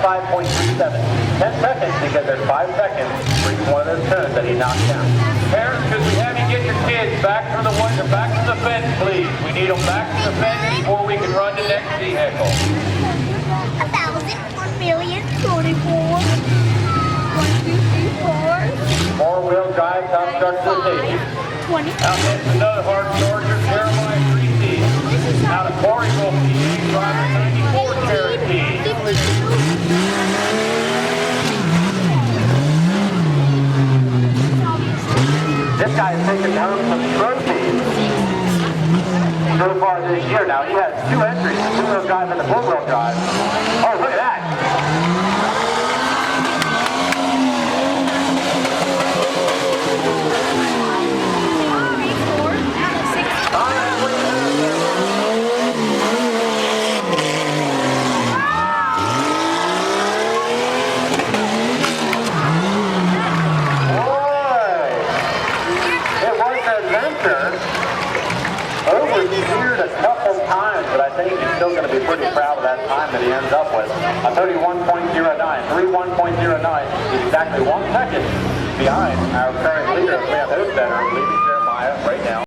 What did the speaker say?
25.37. 10 seconds because there's 5 seconds for each one of those turns that he knocked down. Parents, could we have you get your kids back from the fence, please? We need them back to the fence before we can run the next vehicle. 1,000, 1,000,000, 44, 1, 2, 3, 4. Four-wheel drive Tuff truck to the station. 20. Out next, another hard charger, Creasy 2wd. Out of Quarryville, PA, driver 94 Cherokee. 52. This guy has taken home some trophies so far this year. Now, he has 2 entries, the two-wheel drive and the four-wheel drive. Oh, look at that. Oversteered a couple times, but I think he's still going to be pretty proud of that time that he ends up with. A 31.09, 31.09 is exactly 1 second behind our current leader, Leah Hostetter, leading Jeremiah right now.